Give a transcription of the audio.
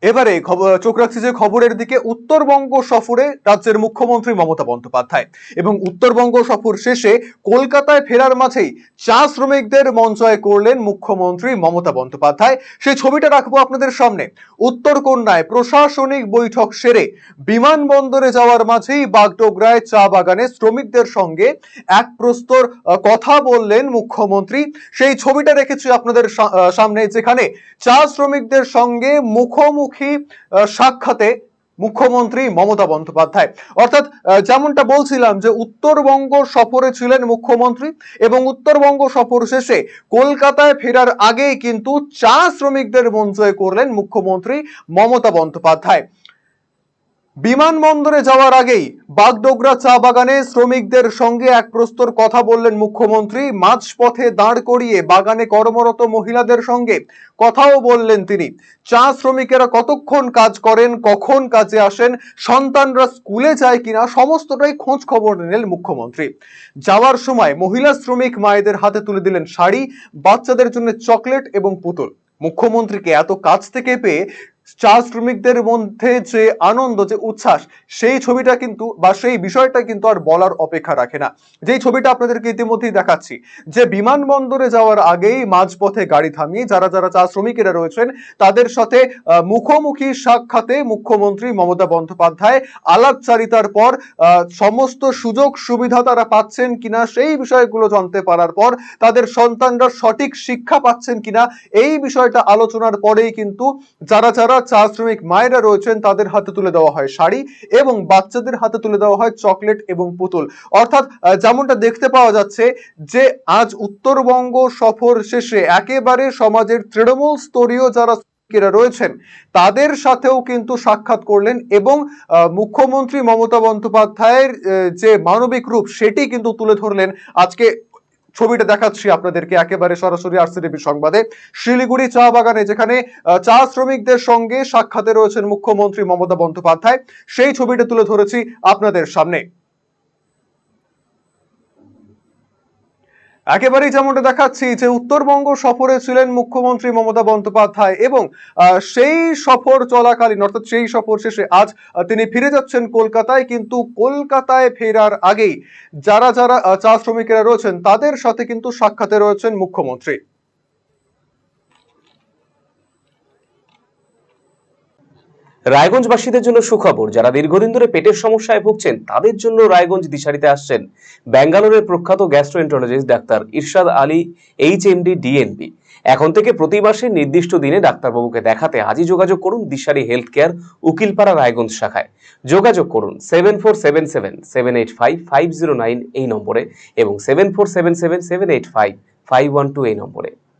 এবারে চোখ রাখছি যে খবরের দিকে, উত্তরবঙ্গ সফরে রাজ্যের মুখ্যমন্ত্রী মমতা বন্দ্যোপাধ্যায় এবং উত্তরবঙ্গ সফর শেষে কলকাতায় ফেরার মাঝেই চা শ্রমিকদের মন জয় করলেন মুখ্যমন্ত্রী মমতা বন্দ্যোপাধ্যায়। সেই ছবিটা রাখবো আপনাদের সামনে। উত্তরকন্যায় প্রশাসনিক বৈঠক সেরে বিমানবন্দরে যাওয়ার মাঝেই বাগডোগরায় চা বাগানে শ্রমিকদের সঙ্গে এক প্রস্তর কথা বললেন মুখ্যমন্ত্রী। সেই ছবিটা রেখেছি আপনাদের সামনে, যেখানে চা শ্রমিকদের সঙ্গে মুখোমুখি সাক্ষাতে মুখ্যমন্ত্রী মমতা বন্দ্যোপাধ্যায়। অর্থাৎ যেমনটা বলছিলাম যে উত্তরবঙ্গ সফরে ছিলেন মুখ্যমন্ত্রী এবং উত্তরবঙ্গ সফর শেষে কলকাতায় ফেরার আগেই কিন্তু চা শ্রমিকদের মন জয় করলেন মুখ্যমন্ত্রী মমতা বন্দ্যোপাধ্যায়। বিমানবন্দরে যাওয়ার আগেই বাগডোগরা চা বাগানে শ্রমিকদের সঙ্গে এক প্রস্তর কথা বললেন মুখ্যমন্ত্রী। মাঝপথে দাঁড় করিয়ে বাগানে কর্মরত মহিলাদের সঙ্গে কথাও বললেন তিনি। চা শ্রমিকেরা কতক্ষণ কাজ করেন, কখন কাজে আসেন, সন্তানরা স্কুলে যায় কিনা, সমস্তটাই খোঁজ খবর নিলেন মুখ্যমন্ত্রী। যাওয়ার সময় মহিলা শ্রমিক মায়েদের হাতে তুলে দিলেন শাড়ি, বাচ্চাদের জন্য চকলেট এবং পুতুল। মুখ্যমন্ত্রীকে এত কাছ থেকে পেয়ে চা শ্রমিকদের মধ্যে যে আনন্দ, যে উচ্ছ্বাস, সেই ছবিটা কিন্তু বা সেই বিষয়টা কিন্তু আর বলার অপেক্ষা রাখে না। যেই ছবিটা আপনাদেরকে ইতিমধ্যেই দেখাচ্ছি, যে বিমানবন্দরে যাওয়ার আগেই মাঝপথে গাড়ি থামিয়ে যারা যারা চা শ্রমিকেরা রয়েছেন তাদের সাথে মুখোমুখি সাক্ষাতে মুখ্যমন্ত্রী মমতা বন্দ্যোপাধ্যায় আলাপচারিতার পর সমস্ত সুযোগ সুবিধা তারা পাচ্ছেন কিনা সেই বিষয়গুলো জানতে পারার পর, তাদের সন্তানরা সঠিক শিক্ষা পাচ্ছেন কিনা এই বিষয়টা আলোচনার পরেই কিন্তু যারা যারা চা শ্রমিক মায়েরা রয়েছেন তাদের হাতে তুলে দেওয়া হয় শাড়ি এবং বাচ্চাদের হাতে তুলে দেওয়া হয় চকলেট এবং পুতুল। অর্থাৎ যেমনটা দেখতে পাওয়া যাচ্ছে যে আজ উত্তরবঙ্গ সফর শেষে একেবারে সমাজের তৃণমূল স্তরীয় যারা রয়েছেন তাদের সাথেও কিন্তু সাক্ষাৎ করলেন এবং মুখ্যমন্ত্রী মমতা বন্দ্যোপাধ্যায়ের যে মানবিক রূপ সেটি কিন্তু তুলে ধরলেন। আজকে ছবিটা দেখাচ্ছি আপনাদেরকে একেবারে সরাসরি আরসিটিভি সংবাদে। শিলিগুড়ি চা বাগানে যেখানে চা শ্রমিকদের সঙ্গে সাক্ষাতে রয়েছেন মুখ্যমন্ত্রী মমতা বন্দ্যোপাধ্যায়, সেই ছবিটা তুলে ধরেছি আপনাদের সামনে। একেবারেই যেমনটা দেখাচ্ছি যে উত্তরবঙ্গ সফরে ছিলেন মুখ্যমন্ত্রী মমতা বন্দ্যোপাধ্যায় এবং সেই সফর চলাকালীন অর্থাৎ সেই সফর শেষে আজ তিনি ফিরে যাচ্ছেন কলকাতায়। কিন্তু কলকাতায় ফেরার আগেই যারা যারা চা শ্রমিকেরা রয়েছেন তাদের সাথে কিন্তু সাক্ষাতে রয়েছেন মুখ্যমন্ত্রী। রায়গঞ্জবাসীদের জন্য সুখবর, যারা দীর্ঘদিন ধরে পেটের সমস্যায় ভুগছেন তাদের জন্য রায়গঞ্জ দিশারিতে আসছেন ব্যাঙ্গালোরের প্রখ্যাত গ্যাস্ট্রোএন্টারোলজিস্ট ডাক্তার ইরশাদ আলী এইচএমডি ডিএনবি। এখন থেকে প্রতি মাসে নির্দিষ্ট দিনে ডাক্তারবাবুকে দেখাতে আজই যোগাযোগ করুন দিশারি হেলথ কেয়ার, উকিলপাড়া, রায়গঞ্জ শাখায়। যোগাযোগ করুন 7477785509 এই নম্বরে এবং 7477785512 এই নম্বরে।